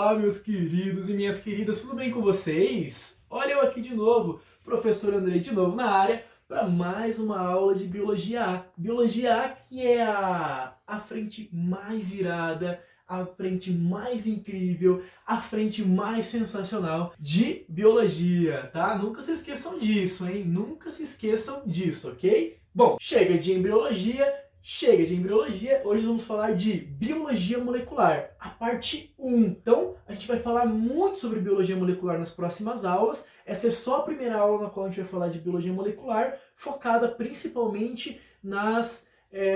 Olá, meus queridos e minhas queridas, tudo bem com vocês? Olha eu aqui de novo, professor Andrei de novo na área, para mais uma aula de Biologia A. Biologia A que é a frente mais irada, a frente mais incrível, a frente mais sensacional de Biologia, tá? Nunca se esqueçam disso, hein? Nunca se esqueçam disso, ok? Bom, chega de embriologia. Chega de embriologia, hoje vamos falar de biologia molecular, a parte 1. Então, a gente vai falar muito sobre biologia molecular nas próximas aulas. Essa é só a primeira aula na qual a gente vai falar de biologia molecular, focada principalmente nas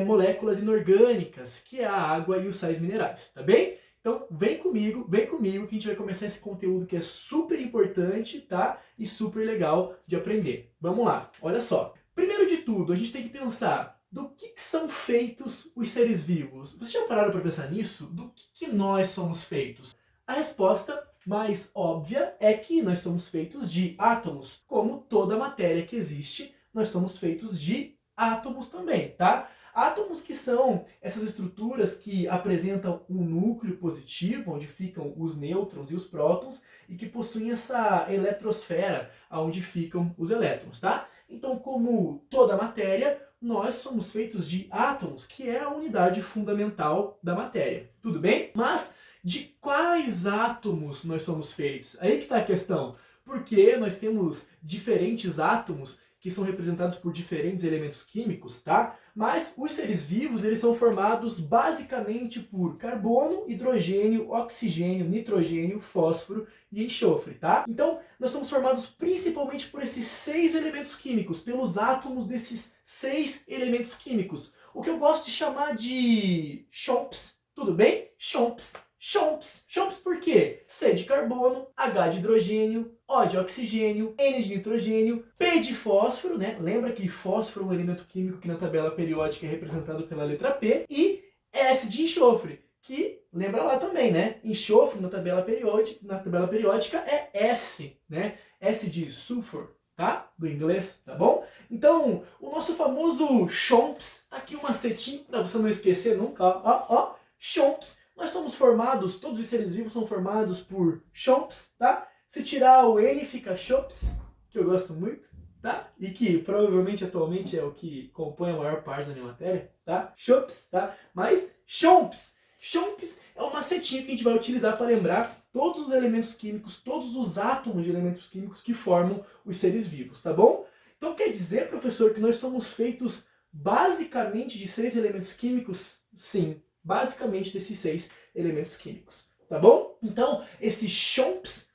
moléculas inorgânicas, que é a água e os sais minerais, tá bem? Então, vem comigo que a gente vai começar esse conteúdo que é super importante, tá? E super legal de aprender. Vamos lá, olha só. Primeiro de tudo, a gente tem que pensar do que são feitos os seres vivos. Vocês já pararam para pensar nisso? Do que nós somos feitos? A resposta mais óbvia é que nós somos feitos de átomos. Como toda matéria que existe, nós somos feitos de átomos também, tá? Átomos que são essas estruturas que apresentam um núcleo positivo, onde ficam os nêutrons e os prótons, e que possuem essa eletrosfera, onde ficam os elétrons, tá? Então, como toda matéria, nós somos feitos de átomos, que é a unidade fundamental da matéria. Tudo bem? Mas de quais átomos nós somos feitos? Aí que está a questão. Porque nós temos diferentes átomos que são representados por diferentes elementos químicos, tá? Mas os seres vivos, eles são formados basicamente por carbono, hidrogênio, oxigênio, nitrogênio, fósforo e enxofre, tá? Então, nós somos formados principalmente por esses 6 elementos químicos, pelos átomos desses 6 elementos químicos. O que eu gosto de chamar de chomps, tudo bem? Chomps. Chomps. Chomps por quê? C de carbono, H de hidrogênio, O de oxigênio, N de nitrogênio, P de fósforo, né? Lembra que fósforo é um elemento químico que na tabela periódica é representado pela letra P, e S de enxofre, que lembra lá também, né? Enxofre na tabela periódica é S, né? S de sulfur, tá? Do inglês, tá bom? Então, o nosso famoso chomps, tá aqui um macetinho para você não esquecer nunca, ó, chomps. Nós somos formados, todos os seres vivos são formados por chomps, tá? Se tirar o N fica chops, que eu gosto muito, tá? E que provavelmente atualmente é o que compõe a maior parte da minha matéria, tá? Chops, tá? Mas chomps. Chomps é um macetinho que a gente vai utilizar para lembrar todos os elementos químicos, todos os átomos de elementos químicos que formam os seres vivos, tá bom? Então quer dizer, professor, que nós somos feitos basicamente de 6 elementos químicos? Sim, basicamente desses 6 elementos químicos, tá bom? Então, esse chomps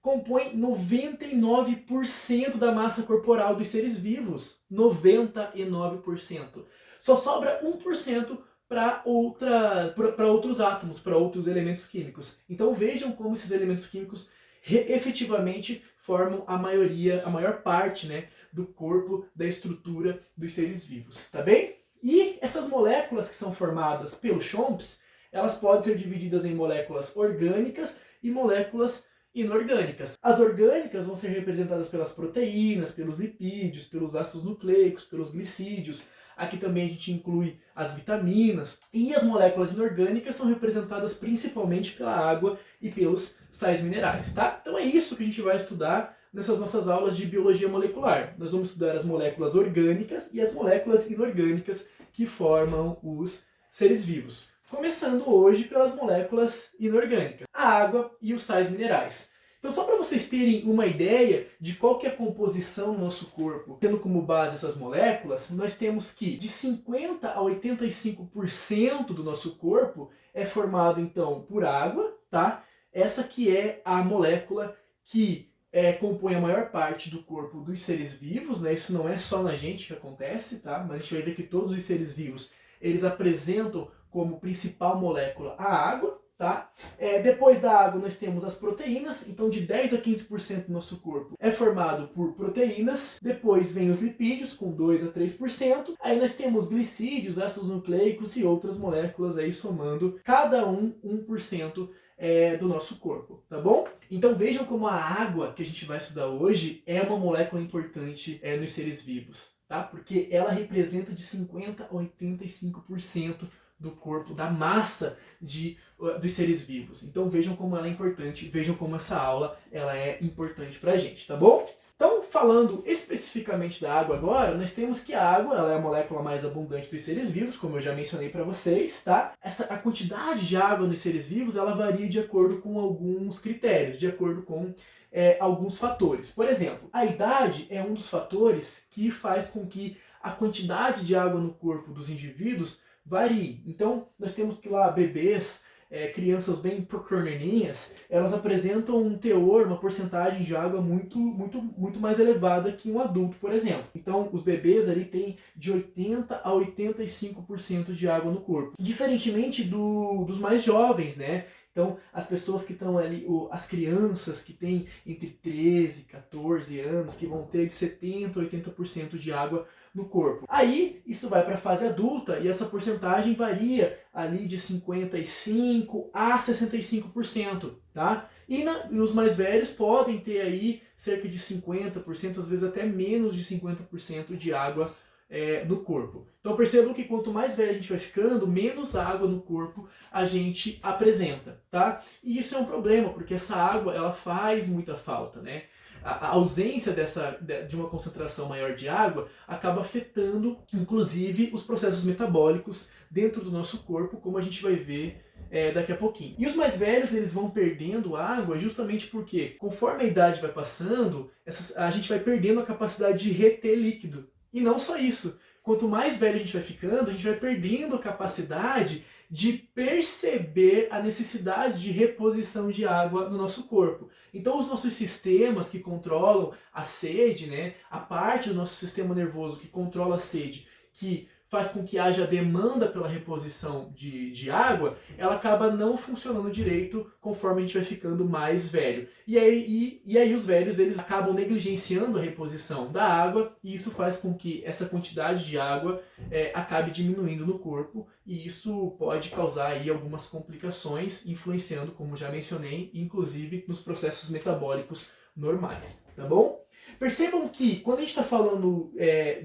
compõe 99% da massa corporal dos seres vivos. 99%. Só sobra 1% para outros átomos, para outros elementos químicos. Então vejam como esses elementos químicos efetivamente formam a maior parte, né, do corpo, da estrutura dos seres vivos, tá bem? E essas moléculas que são formadas pelo chomps, elas podem ser divididas em moléculas orgânicas e moléculas inorgânicas. As orgânicas vão ser representadas pelas proteínas, pelos lipídios, pelos ácidos nucleicos, pelos glicídios. Aqui também a gente inclui as vitaminas. E as moléculas inorgânicas são representadas principalmente pela água e pelos sais minerais, tá? Então é isso que a gente vai estudar nessas nossas aulas de biologia molecular. Nós vamos estudar as moléculas orgânicas e as moléculas inorgânicas que formam os seres vivos. Começando hoje pelas moléculas inorgânicas, a água e os sais minerais. Então, só para vocês terem uma ideia de qual que é a composição do nosso corpo, tendo como base essas moléculas, nós temos que de 50 a 85% do nosso corpo é formado, então, por água, tá? Essa que é a molécula que compõe a maior parte do corpo dos seres vivos, né? Isso não é só na gente que acontece, tá? Mas a gente vai ver que todos os seres vivos, eles apresentam como principal molécula a água, tá? Depois da água nós temos as proteínas, então de 10 a 15% do nosso corpo é formado por proteínas. Depois vem os lipídios com 2 a 3%. Aí nós temos glicídios, ácidos nucleicos e outras moléculas aí somando cada 1% do nosso corpo, tá bom? Então vejam como a água que a gente vai estudar hoje é uma molécula importante nos seres vivos, tá? Porque ela representa de 50 a 85% do corpo, da massa dos seres vivos. Então vejam como ela é importante, vejam como essa aula ela é importante pra gente, tá bom? Então, falando especificamente da água agora, nós temos que a água ela é a molécula mais abundante dos seres vivos, como eu já mencionei para vocês, tá? A quantidade de água nos seres vivos ela varia de acordo com alguns critérios, de acordo com alguns fatores. Por exemplo, a idade é um dos fatores que faz com que a quantidade de água no corpo dos indivíduos varie. Então, nós temos que lá bebês, crianças bem pequenininhas, elas apresentam um teor, uma porcentagem de água muito mais elevada que um adulto, por exemplo. Então, os bebês ali têm de 80 a 85% de água no corpo. Diferentemente dos mais jovens, né? Então, as pessoas que estão ali, as crianças que têm entre 13 e 14 anos, que vão ter de 70 a 80% de água no corpo. Aí, isso vai para a fase adulta e essa porcentagem varia ali de 55 a 65%, tá? E os mais velhos podem ter aí cerca de 50%, às vezes até menos de 50% de água no corpo. Então percebam que quanto mais velho a gente vai ficando, menos água no corpo a gente apresenta, tá? E isso é um problema, porque essa água ela faz muita falta, né? A ausência de uma concentração maior de água acaba afetando, inclusive, os processos metabólicos dentro do nosso corpo, como a gente vai ver daqui a pouquinho. E os mais velhos eles vão perdendo água justamente porque, conforme a idade vai passando, a gente vai perdendo a capacidade de reter líquido. E não só isso, quanto mais velho a gente vai ficando, a gente vai perdendo a capacidade de perceber a necessidade de reposição de água no nosso corpo. Então os nossos sistemas que controlam a sede, né, a parte do nosso sistema nervoso que controla a sede, que faz com que haja demanda pela reposição de água, ela acaba não funcionando direito conforme a gente vai ficando mais velho. E aí os velhos eles acabam negligenciando a reposição da água e isso faz com que essa quantidade de água acabe diminuindo no corpo e isso pode causar aí algumas complicações, influenciando, como já mencionei, inclusive nos processos metabólicos normais, tá bom? Percebam que quando a gente está falando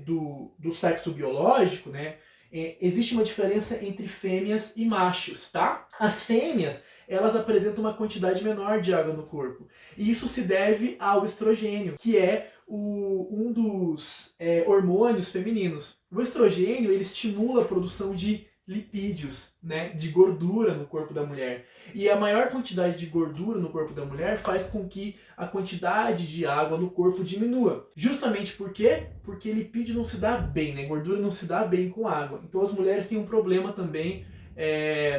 do sexo biológico, né, existe uma diferença entre fêmeas e machos, tá? As fêmeas, elas apresentam uma quantidade menor de água no corpo. E isso se deve ao estrogênio, que é um dos hormônios femininos. O estrogênio, ele estimula a produção de lipídios, né, de gordura no corpo da mulher. E a maior quantidade de gordura no corpo da mulher faz com que a quantidade de água no corpo diminua. Justamente por quê? Porque lipídio não se dá bem, né? Gordura não se dá bem com água. Então as mulheres têm um problema também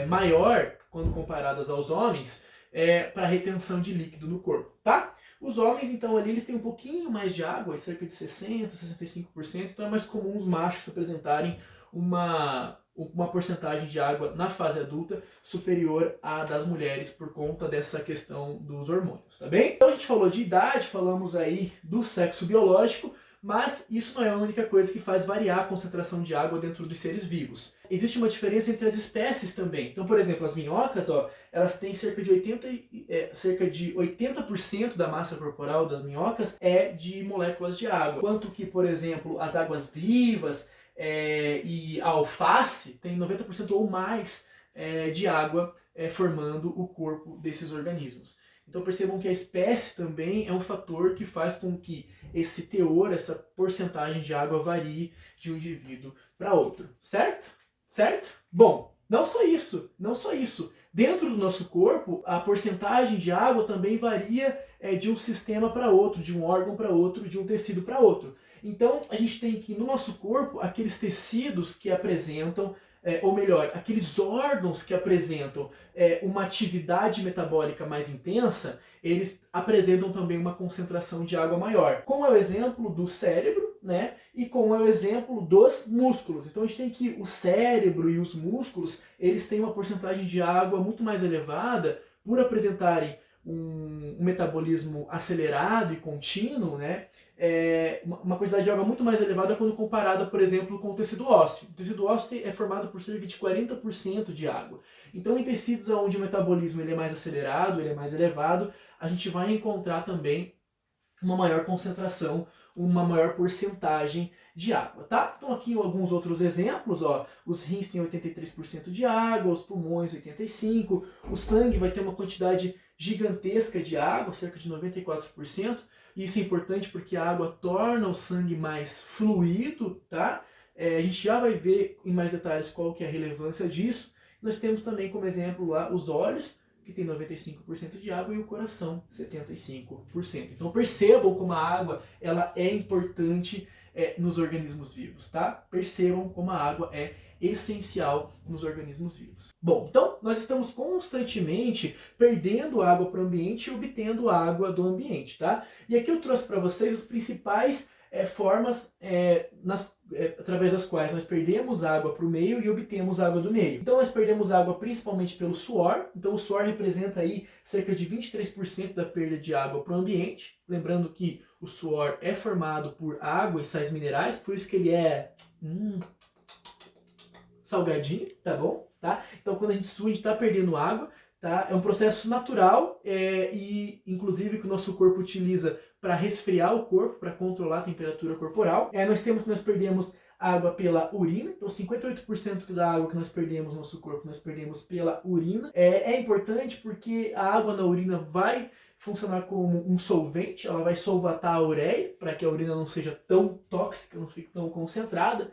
maior, quando comparadas aos homens, para retenção de líquido no corpo, tá? Os homens, então, ali eles têm um pouquinho mais de água, cerca de 60%, 65%, então é mais comum os machos apresentarem uma porcentagem de água na fase adulta superior à das mulheres por conta dessa questão dos hormônios, tá bem? Então a gente falou de idade, falamos aí do sexo biológico, mas isso não é a única coisa que faz variar a concentração de água dentro dos seres vivos. Existe uma diferença entre as espécies também. Então, por exemplo, as minhocas, elas têm cerca de 80% da massa corporal das minhocas é de moléculas de água. Enquanto que, por exemplo, as águas vivas e a alface tem 90% ou mais de água formando o corpo desses organismos. Então percebam que a espécie também é um fator que faz com que esse teor, essa porcentagem de água varie de um indivíduo para outro, certo? Certo? Bom, não só isso. Dentro do nosso corpo, a porcentagem de água também varia de um sistema para outro, de um órgão para outro, de um tecido para outro. Então, a gente tem que, no nosso corpo, aqueles tecidos que apresentam, ou melhor, aqueles órgãos que apresentam uma atividade metabólica mais intensa, eles apresentam também uma concentração de água maior. Como é o exemplo do cérebro, né? E como é o exemplo dos músculos. Então a gente tem que o cérebro e os músculos, eles têm uma porcentagem de água muito mais elevada por apresentarem um metabolismo acelerado e contínuo, né? Uma quantidade de água muito mais elevada quando comparada, por exemplo, com o tecido ósseo. O tecido ósseo é formado por cerca de 40% de água. Então, em tecidos onde o metabolismo ele é mais acelerado, ele é mais elevado, a gente vai encontrar também uma maior concentração, uma maior porcentagem de água, tá? Então aqui alguns outros exemplos, ó, os rins têm 83% de água, os pulmões 85%, o sangue vai ter uma quantidade gigantesca de água, cerca de 94%, e isso é importante porque a água torna o sangue mais fluido, tá? A gente já vai ver em mais detalhes qual que é a relevância disso. Nós temos também como exemplo lá os olhos, que tem 95% de água, e o coração 75%. Então percebam como a água ela é importante nos organismos vivos, tá? Percebam como a água é essencial nos organismos vivos. Bom, então nós estamos constantemente perdendo água para o ambiente e obtendo água do ambiente, tá? E aqui eu trouxe para vocês os principais formas através das quais nós perdemos água para o meio e obtemos água do meio. Então nós perdemos água principalmente pelo suor. Então o suor representa aí cerca de 23% da perda de água para o ambiente. Lembrando que o suor é formado por água e sais minerais, por isso que ele é salgadinho, tá bom? Tá? Então quando a gente sua, a gente está perdendo água. Tá? É um processo natural e inclusive que o nosso corpo utiliza para resfriar o corpo, para controlar a temperatura corporal. Nós perdemos água pela urina, então 58% da água que nós perdemos no nosso corpo, nós perdemos pela urina. É importante porque a água na urina vai funcionar como um solvente, ela vai solvatar a ureia, para que a urina não seja tão tóxica, não fique tão concentrada.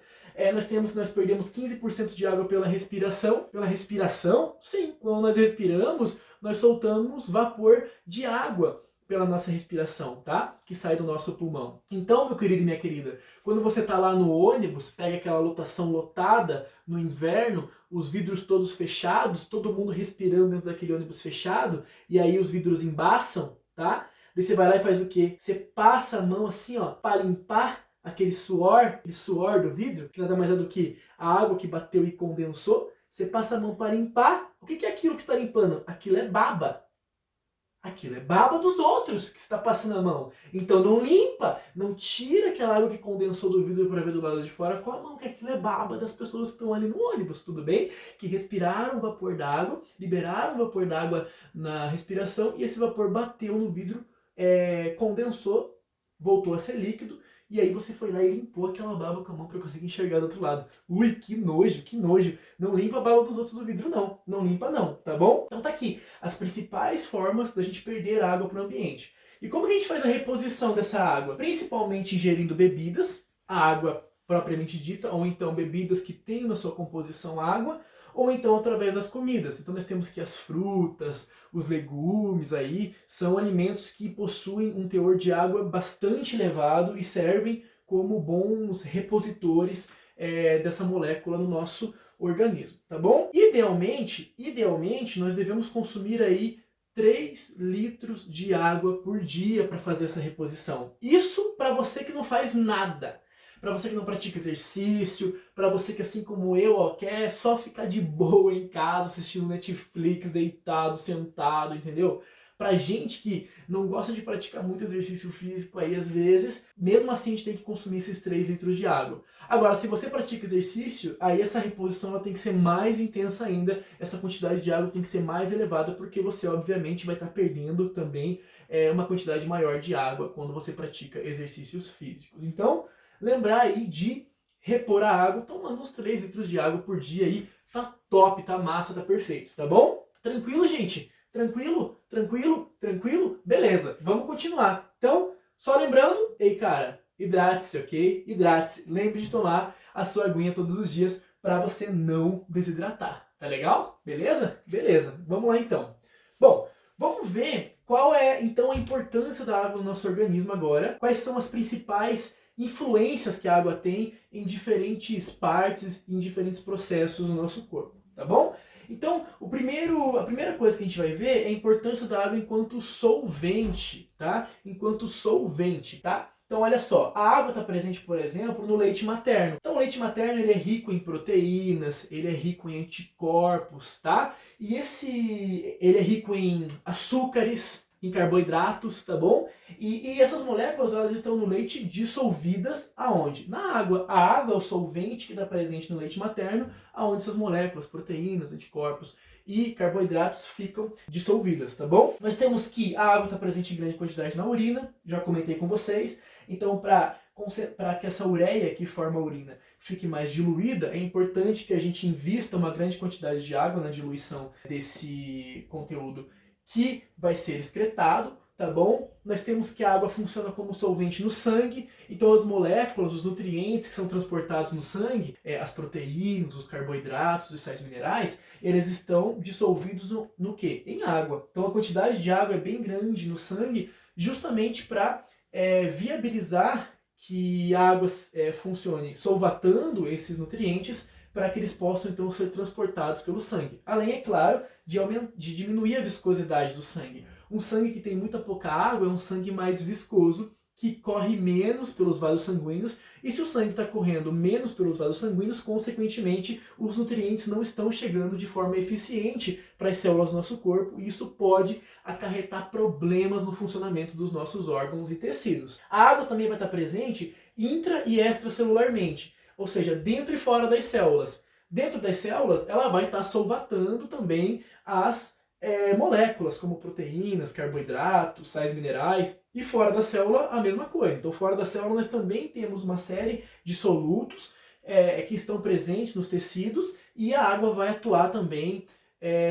Nós perdemos 15% de água pela respiração. Pela respiração, sim, quando nós respiramos, nós soltamos vapor de água pela nossa respiração, tá? Que sai do nosso pulmão. Então, meu querido e minha querida, quando você tá lá no ônibus, pega aquela lotação lotada no inverno, os vidros todos fechados, todo mundo respirando dentro daquele ônibus fechado, e aí os vidros embaçam, tá? Daí você vai lá e faz o quê? Você passa a mão assim, ó, para limpar aquele suor do vidro, que nada mais é do que a água que bateu e condensou. Você passa a mão para limpar. O que é aquilo que você está limpando? Aquilo é baba. Aquilo é baba dos outros que você está passando a mão. Então não limpa, não tira aquela água que condensou do vidro para ver do lado de fora com a mão, que aquilo é baba das pessoas que estão ali no ônibus, tudo bem? Que respiraram o vapor d'água, liberaram o vapor d'água na respiração e esse vapor bateu no vidro, condensou, voltou a ser líquido. E aí você foi lá e limpou aquela baba com a mão para conseguir enxergar do outro lado. Ui, que nojo, que nojo. Não limpa a baba dos outros do vidro não. Não limpa não, tá bom? Então tá aqui as principais formas da gente perder água para o ambiente. E como que a gente faz a reposição dessa água? Principalmente ingerindo bebidas, a água propriamente dita, ou então bebidas que tenham na sua composição água, ou então através das comidas. Então nós temos que as frutas, os legumes aí, são alimentos que possuem um teor de água bastante elevado e servem como bons repositores dessa molécula no nosso organismo, tá bom? Idealmente, nós devemos consumir aí 3 litros de água por dia para fazer essa reposição. Isso para você que não faz nada. Para você que não pratica exercício, para você que assim como eu, ó, quer só ficar de boa em casa, assistindo Netflix, deitado, sentado, entendeu? Pra gente que não gosta de praticar muito exercício físico aí às vezes, mesmo assim a gente tem que consumir esses 3 litros de água. Agora, se você pratica exercício, aí essa reposição ela tem que ser mais intensa ainda, essa quantidade de água tem que ser mais elevada, porque você obviamente vai estar perdendo também uma quantidade maior de água quando você pratica exercícios físicos. Então, lembrar aí de repor a água tomando uns 3 litros de água por dia aí. Tá top, tá massa, tá perfeito, tá bom? Tranquilo, gente? Tranquilo? Tranquilo? Tranquilo? Beleza, vamos continuar. Então, só lembrando, ei cara, hidrate-se, ok? Hidrate-se. Lembre de tomar a sua aguinha todos os dias para você não desidratar, tá legal? Beleza? Beleza, vamos lá então. Bom, vamos ver qual é então a importância da água no nosso organismo agora. Quais são as principais influências que a água tem em diferentes partes, em diferentes processos no nosso corpo, tá bom? Então, a primeira coisa que a gente vai ver é a importância da água enquanto solvente, tá? Enquanto solvente, tá? Então, olha só, a água está presente, por exemplo, no leite materno. Então, o leite materno ele é rico em proteínas, ele é rico em anticorpos, tá? E ele é rico em açúcares, em carboidratos, tá bom? E essas moléculas, elas estão no leite dissolvidas aonde? Na água. A água é o solvente que está presente no leite materno, aonde essas moléculas, proteínas, anticorpos e carboidratos ficam dissolvidas, tá bom? Nós temos que a água está presente em grande quantidade na urina, já comentei com vocês. Então, para que essa ureia que forma a urina fique mais diluída, é importante que a gente invista uma grande quantidade de água na diluição desse conteúdo que vai ser excretado, tá bom? Nós temos que a água funciona como solvente no sangue, então as moléculas, os nutrientes que são transportados no sangue, as proteínas, os carboidratos, os sais minerais, eles estão dissolvidos no quê? Em água. Então a quantidade de água é bem grande no sangue, justamente para viabilizar que a água funcione solvatando esses nutrientes para que eles possam então ser transportados pelo sangue. Além, é claro, de diminuir a viscosidade do sangue. Um sangue que tem muita pouca água é um sangue mais viscoso, que corre menos pelos vasos sanguíneos, e se o sangue está correndo menos pelos vasos sanguíneos, consequentemente, os nutrientes não estão chegando de forma eficiente para as células do nosso corpo, e isso pode acarretar problemas no funcionamento dos nossos órgãos e tecidos. A água também vai estar presente intra e extracelularmente, ou seja, dentro e fora das células. Dentro das células, ela vai estar solvatando também as moléculas, como proteínas, carboidratos, sais minerais, e fora da célula a mesma coisa. Então, fora da célula nós também temos uma série de solutos que estão presentes nos tecidos, e a água vai atuar também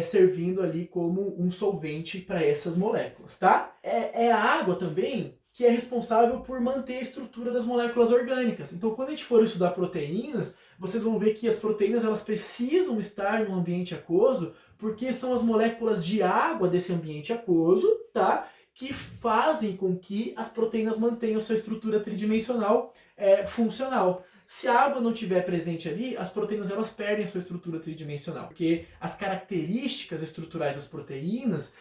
servindo ali como um solvente para essas moléculas, tá? É a água também que é responsável por manter a estrutura das moléculas orgânicas. Então, quando a gente for estudar proteínas, vocês vão ver que as proteínas elas precisam estar em um ambiente aquoso, porque são as moléculas de água desse ambiente aquoso, tá? Que fazem com que as proteínas mantenham sua estrutura tridimensional funcional. Se a água não estiver presente ali, as proteínas elas perdem sua estrutura tridimensional, porque as características estruturais das proteínas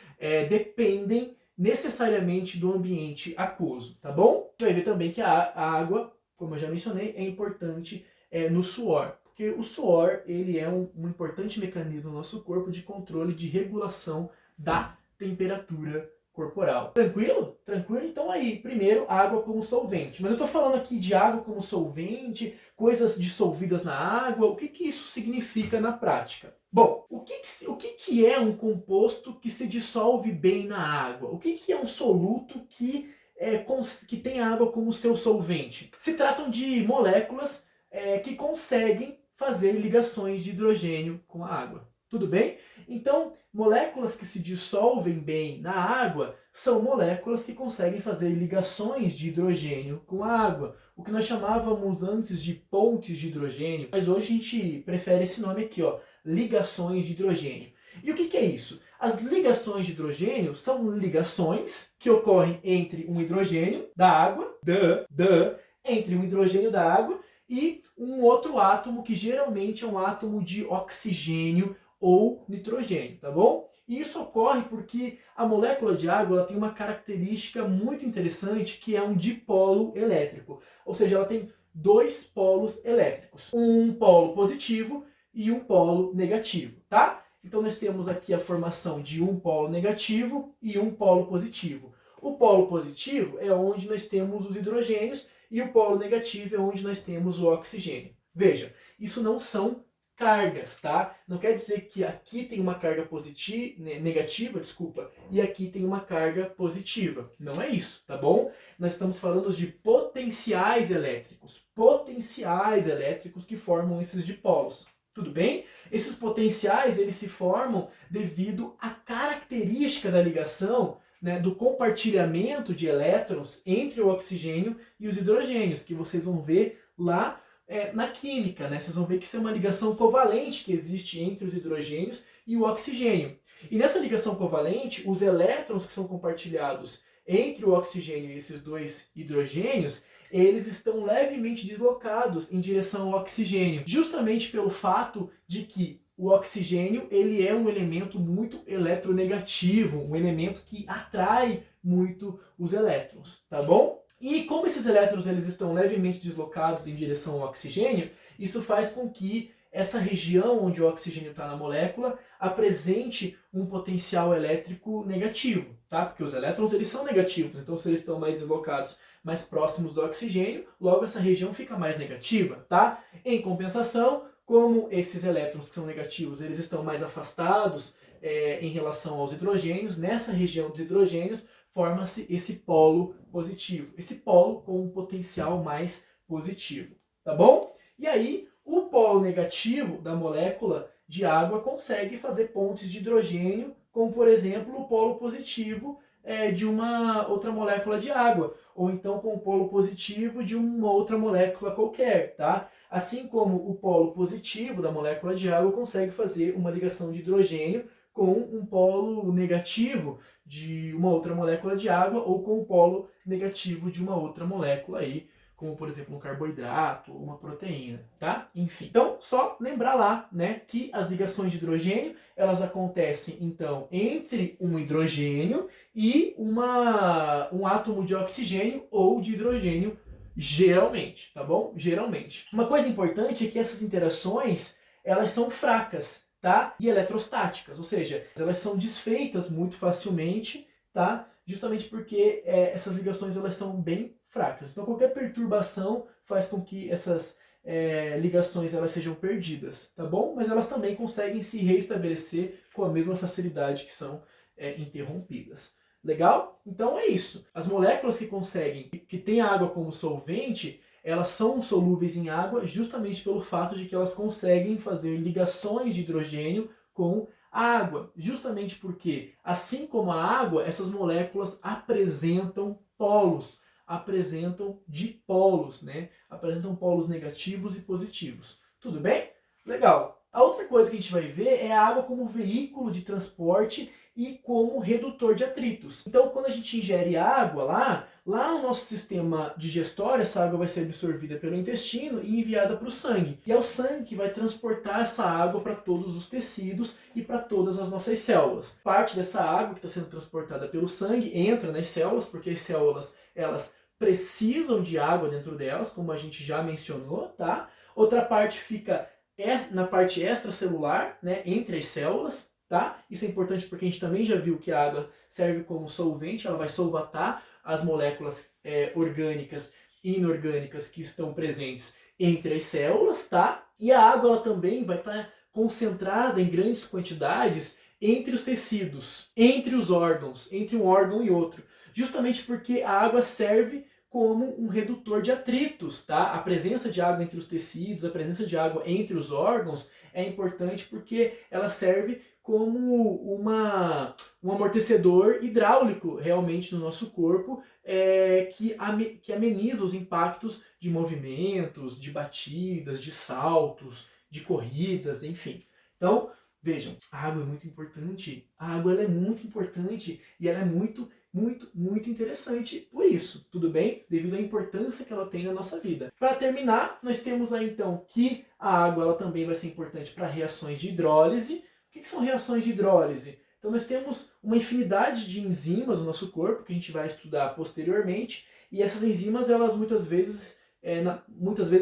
dependem necessariamente do ambiente aquoso, tá bom? Você vai ver também que a água, como eu já mencionei, é importante no suor, porque o suor ele é um importante mecanismo no nosso corpo de controle, de regulação da temperatura corporal. Tranquilo? Tranquilo? Então aí, primeiro, água como solvente. Mas eu estou falando aqui de água como solvente, coisas dissolvidas na água, o que isso significa na prática? Bom, o que é um composto que se dissolve bem na água? O que é um soluto que tem a água como seu solvente? Se tratam de moléculas que conseguem fazer ligações de hidrogênio com a água. Tudo bem? Então, moléculas que se dissolvem bem na água são moléculas que conseguem fazer ligações de hidrogênio com a água, o que nós chamávamos antes de pontes de hidrogênio, mas hoje a gente prefere esse nome aqui, ó, ligações de hidrogênio. E o que é isso? As ligações de hidrogênio são ligações que ocorrem entre um hidrogênio da água, entre um hidrogênio da água e um outro átomo que geralmente é um átomo de oxigênio ou nitrogênio, tá bom? E isso ocorre porque a molécula de água ela tem uma característica muito interessante que é um dipolo elétrico, ou seja, ela tem dois polos elétricos, um polo positivo e um polo negativo, tá? Então nós temos aqui a formação de um polo negativo e um polo positivo. O polo positivo é onde nós temos os hidrogênios e o polo negativo é onde nós temos o oxigênio. Veja, isso não são cargas, tá? Não quer dizer que aqui tem uma carga negativa, e aqui tem uma carga positiva. Não é isso, tá bom? Nós estamos falando de potenciais elétricos que formam esses dipolos. Tudo bem? Esses potenciais eles se formam devido à característica da ligação, né, do compartilhamento de elétrons entre o oxigênio e os hidrogênios, que vocês vão ver lá na química, né? Vocês vão ver que isso é uma ligação covalente que existe entre os hidrogênios e o oxigênio. E nessa ligação covalente, os elétrons que são compartilhados entre o oxigênio e esses dois hidrogênios, eles estão levemente deslocados em direção ao oxigênio, justamente pelo fato de que o oxigênio ele é um elemento muito eletronegativo, um elemento que atrai muito os elétrons, tá bom? E como esses elétrons eles estão levemente deslocados em direção ao oxigênio, isso faz com que essa região onde o oxigênio está na molécula apresente um potencial elétrico negativo, tá? Porque os elétrons eles são negativos, então se eles estão mais deslocados, mais próximos do oxigênio, logo essa região fica mais negativa, tá? Em compensação, como esses elétrons que são negativos, eles estão mais afastados em relação aos hidrogênios, nessa região dos hidrogênios forma-se esse polo positivo, esse polo com um potencial mais positivo, tá bom? E aí, o polo negativo da molécula de água consegue fazer pontes de hidrogênio, como por exemplo o polo positivo de uma outra molécula de água, ou então com o polo positivo de uma outra molécula qualquer, tá? Assim como o polo positivo da molécula de água consegue fazer uma ligação de hidrogênio com um polo negativo de uma outra molécula de água ou com o polo negativo de uma outra molécula aí, como por exemplo um carboidrato ou uma proteína, tá? Enfim. Então, só lembrar lá, né, que as ligações de hidrogênio, elas acontecem então entre um hidrogênio e um átomo de oxigênio ou de hidrogênio, geralmente, tá bom? Geralmente. Uma coisa importante é que essas interações, elas são fracas, tá? E eletrostáticas, ou seja, elas são desfeitas muito facilmente, tá? Justamente porque essas ligações elas são bem fracas. Então qualquer perturbação faz com que essas ligações elas sejam perdidas, tá bom? Mas elas também conseguem se reestabelecer com a mesma facilidade que são interrompidas. Legal? Então é isso. As moléculas que têm a água como solvente, elas são solúveis em água justamente pelo fato de que elas conseguem fazer ligações de hidrogênio com a água. Justamente porque, assim como a água, essas moléculas apresentam polos, apresentam dipolos, né? Apresentam polos negativos e positivos. Tudo bem? Legal. A outra coisa que a gente vai ver é a água como veículo de transporte e como redutor de atritos. Então, quando a gente ingere água lá no nosso sistema digestório, essa água vai ser absorvida pelo intestino e enviada para o sangue. E é o sangue que vai transportar essa água para todos os tecidos e para todas as nossas células. Parte dessa água que está sendo transportada pelo sangue entra nas células, porque as células elas precisam de água dentro delas, como a gente já mencionou, tá? Outra parte fica na parte extracelular, né, entre as células, tá? Isso é importante porque a gente também já viu que a água serve como solvente, ela vai solvatar as moléculas orgânicas e inorgânicas que estão presentes entre as células, tá? E a água ela também vai estar concentrada em grandes quantidades entre os tecidos, entre os órgãos, entre um órgão e outro, justamente porque a água serve como um redutor de atritos, tá? A presença de água entre os tecidos, a presença de água entre os órgãos é importante porque ela serve como um amortecedor hidráulico realmente no nosso corpo, que ameniza os impactos de movimentos, de batidas, de saltos, de corridas, enfim. Então, vejam, a água é muito importante. A água ela é muito importante e ela é muito interessante por isso, tudo bem? Devido à importância que ela tem na nossa vida. Para terminar, nós temos aí então que a água ela também vai ser importante para reações de hidrólise. O que são reações de hidrólise? Então nós temos uma infinidade de enzimas no nosso corpo que a gente vai estudar posteriormente, e essas enzimas elas muitas vezes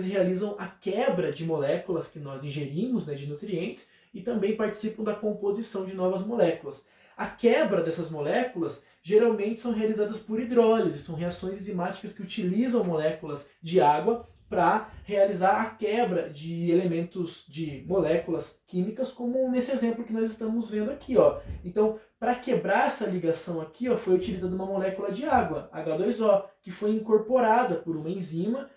realizam a quebra de moléculas que nós ingerimos, né, de nutrientes, e também participam da composição de novas moléculas. A quebra dessas moléculas geralmente são realizadas por hidrólise, são reações enzimáticas que utilizam moléculas de água para realizar a quebra de elementos, de moléculas químicas, como nesse exemplo que nós estamos vendo aqui, ó. Então, para quebrar essa ligação aqui, ó, foi utilizada uma molécula de água, H2O, que foi incorporada por uma enzima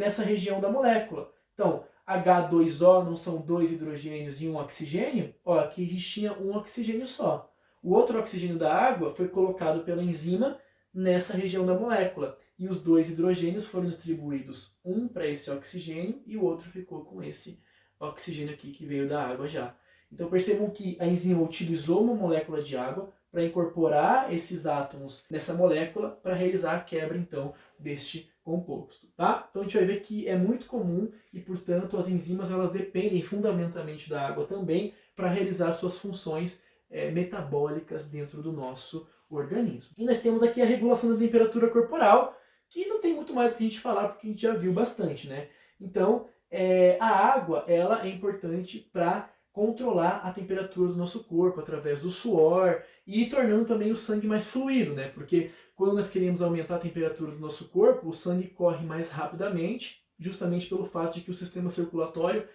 nessa região da molécula. Então, H2O não são dois hidrogênios e um oxigênio? Ó, aqui a gente tinha um oxigênio só. O outro oxigênio da água foi colocado pela enzima nessa região da molécula. E os dois hidrogênios foram distribuídos, um para esse oxigênio e o outro ficou com esse oxigênio aqui que veio da água já. Então percebam que a enzima utilizou uma molécula de água para incorporar esses átomos nessa molécula para realizar a quebra então deste composto, tá? Então a gente vai ver que é muito comum e, portanto, as enzimas elas dependem fundamentalmente da água também para realizar suas funções metabólicas dentro do nosso organismo. E nós temos aqui a regulação da temperatura corporal, que não tem muito mais o que a gente falar, porque a gente já viu bastante, né? Então, a água ela é importante para controlar a temperatura do nosso corpo através do suor e tornando também o sangue mais fluido, né? Porque quando nós queremos aumentar a temperatura do nosso corpo, o sangue corre mais rapidamente, justamente pelo fato de que o sistema circulatório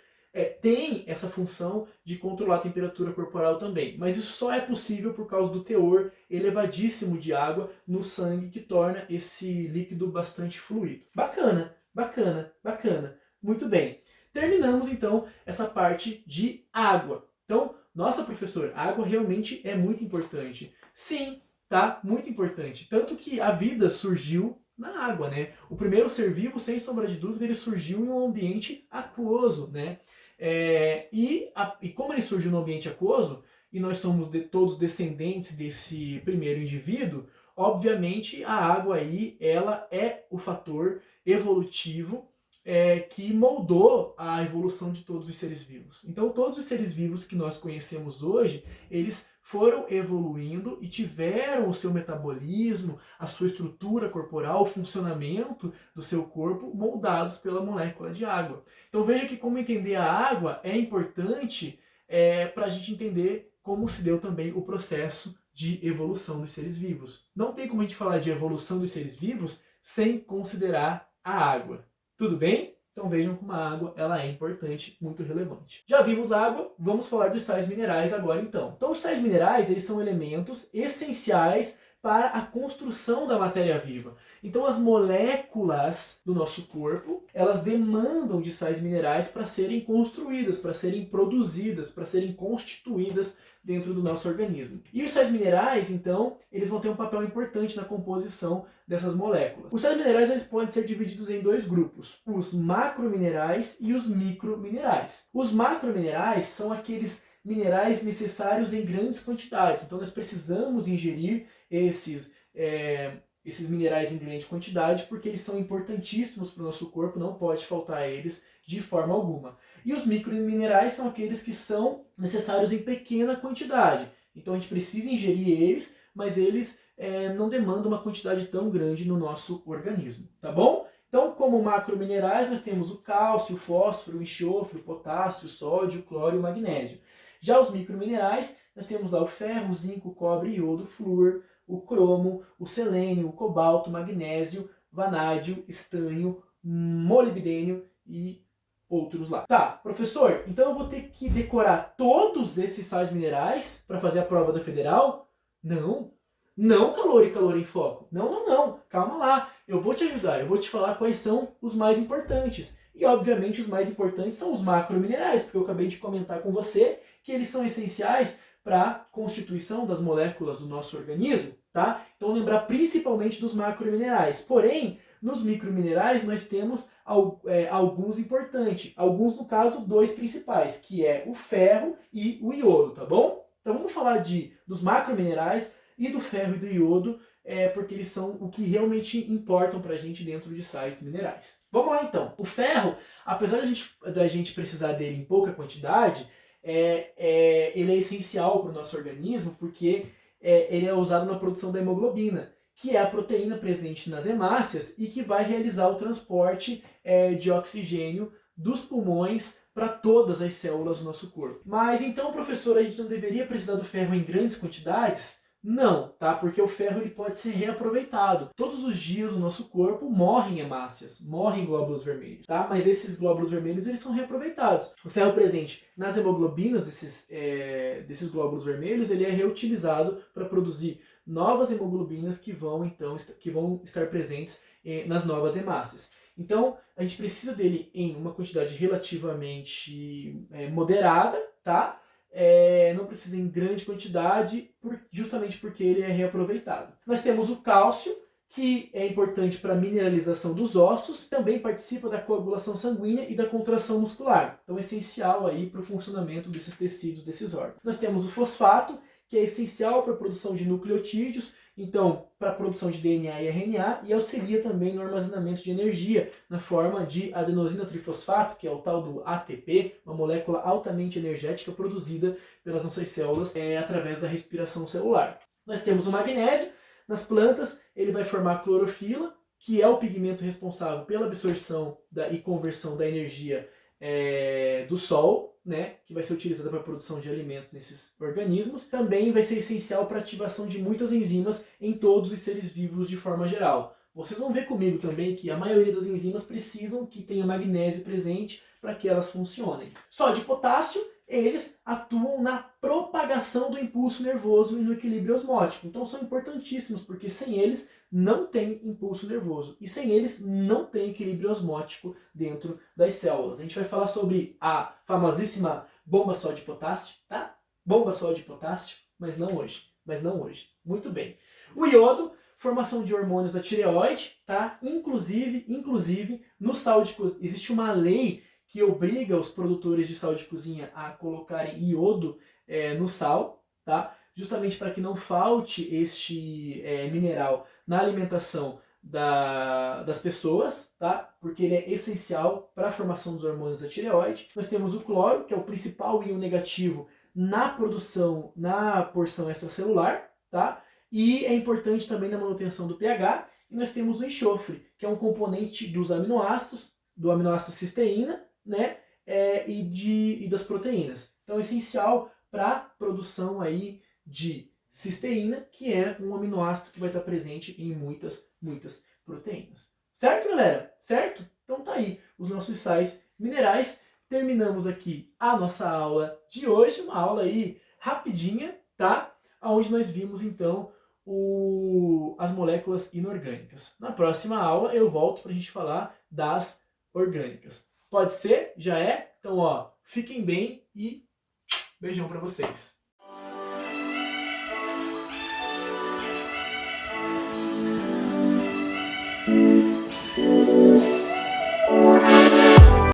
tem essa função de controlar a temperatura corporal também. Mas isso só é possível por causa do teor elevadíssimo de água no sangue que torna esse líquido bastante fluido. Bacana, bacana, bacana. Muito bem. Terminamos então essa parte de água. Então, nossa professor, a água realmente é muito importante. Sim, tá? Muito importante. Tanto que a vida surgiu na água, né? O primeiro ser vivo, sem sombra de dúvida, ele surgiu em um ambiente aquoso, né? E como ele surgiu no ambiente aquoso, e nós somos todos descendentes desse primeiro indivíduo, obviamente a água aí, ela é o fator evolutivo que moldou a evolução de todos os seres vivos. Então todos os seres vivos que nós conhecemos hoje, eles foram evoluindo e tiveram o seu metabolismo, a sua estrutura corporal, o funcionamento do seu corpo moldados pela molécula de água. Então veja que como entender a água é importante para a gente entender como se deu também o processo de evolução dos seres vivos. Não tem como a gente falar de evolução dos seres vivos sem considerar a água. Tudo bem? Então vejam como a água ela é importante, muito relevante. Já vimos água, vamos falar dos sais minerais agora então. Então os sais minerais eles são elementos essenciais para a construção da matéria viva. Então as moléculas do nosso corpo, elas demandam de sais minerais para serem construídas, para serem produzidas, para serem constituídas dentro do nosso organismo. E os sais minerais, então, eles vão ter um papel importante na composição dessas moléculas. Os sais minerais eles podem ser divididos em dois grupos, os macrominerais e os microminerais. Os macrominerais são aqueles minerais necessários em grandes quantidades, então nós precisamos ingerir esses minerais em grande quantidade porque eles são importantíssimos para o nosso corpo, não pode faltar a eles de forma alguma. E os microminerais são aqueles que são necessários em pequena quantidade. Então a gente precisa ingerir eles, mas eles não demandam uma quantidade tão grande no nosso organismo, tá bom? Então, como macrominerais, nós temos o cálcio, o fósforo, o enxofre, o potássio, o sódio, o cloro e o magnésio. Já os microminerais, nós temos lá o ferro, o zinco, o cobre, iodo, o flúor, o cromo, o selênio, o cobalto, o magnésio, vanádio, estanho, molibdênio e outros lá. Tá, professor, então eu vou ter que decorar todos esses sais minerais para fazer a prova da federal? Não. Não, calor e calor em foco. Não, não, não. Calma lá. Eu vou te ajudar. Eu vou te falar quais são os mais importantes. E, obviamente, os mais importantes são os macrominerais, porque eu acabei de comentar com você que eles são essenciais para a constituição das moléculas do nosso organismo, tá? Então, lembrar principalmente dos macrominerais. Porém, nos microminerais nós temos alguns importantes. Alguns, no caso, dois principais, que é o ferro e o iodo, tá bom? Então, vamos falar dos macrominerais e do ferro e do iodo, porque eles são o que realmente importam para a gente dentro de sais minerais. Vamos lá então. O ferro, apesar da gente precisar dele em pouca quantidade, ele é essencial para o nosso organismo porque ele é usado na produção da hemoglobina, que é a proteína presente nas hemácias e que vai realizar o transporte de oxigênio dos pulmões para todas as células do nosso corpo. Mas então, professor, a gente não deveria precisar do ferro em grandes quantidades? Não, tá? Porque o ferro ele pode ser reaproveitado. Todos os dias no nosso corpo morrem hemácias, morrem glóbulos vermelhos, tá? Mas esses glóbulos vermelhos eles são reaproveitados. O ferro presente nas hemoglobinas desses glóbulos vermelhos ele é reutilizado para produzir novas hemoglobinas que vão estar presentes nas novas hemácias. Então a gente precisa dele em uma quantidade relativamente moderada, tá? Não precisa em grande quantidade, justamente porque ele é reaproveitado. Nós temos o cálcio, que é importante para a mineralização dos ossos, também participa da coagulação sanguínea e da contração muscular. Então é essencial aí para o funcionamento desses tecidos, desses órgãos. Nós temos o fosfato, que é essencial para a produção de nucleotídeos, então para a produção de DNA e RNA, e auxilia também no armazenamento de energia na forma de adenosina trifosfato, que é o tal do ATP, uma molécula altamente energética produzida pelas nossas células através da respiração celular. Nós temos o magnésio. Nas plantas, ele vai formar clorofila, que é o pigmento responsável pela absorção e conversão da energia do sol, né, que vai ser utilizada para a produção de alimento nesses organismos. Também vai ser essencial para a ativação de muitas enzimas em todos os seres vivos de forma geral. Vocês vão ver comigo também que a maioria das enzimas precisam que tenha magnésio presente para que elas funcionem. Sódio e potássio, eles atuam na propagação do impulso nervoso e no equilíbrio osmótico. Então são importantíssimos, porque sem eles não tem impulso nervoso. E sem eles não tem equilíbrio osmótico dentro das células. A gente vai falar sobre a famosíssima bomba sódio e potássio, tá? Bomba sódio e potássio, mas não hoje. Muito bem. O iodo, formação de hormônios da tireoide, tá? Inclusive no sal de cozinha, existe uma lei que obriga os produtores de sal de cozinha a colocarem iodo no sal, tá? Justamente para que não falte este mineral na alimentação das pessoas, tá? Porque ele é essencial para a formação dos hormônios da tireoide. Nós temos o cloro, que é o principal íon negativo na produção, na porção extracelular, tá? E é importante também na manutenção do pH. E nós temos o enxofre, que é um componente dos aminoácidos, do aminoácido cisteína, né? E das proteínas. Então é essencial para a produção aí de cisteína, que é um aminoácido que vai estar presente em muitas proteínas. Certo, galera? Certo? Então tá aí os nossos sais minerais. Terminamos aqui a nossa aula de hoje, uma aula aí rapidinha, tá? Onde nós vimos então as moléculas inorgânicas. Na próxima aula eu volto para a gente falar das orgânicas. Pode ser? Já é? Então, ó, fiquem bem e beijão para vocês.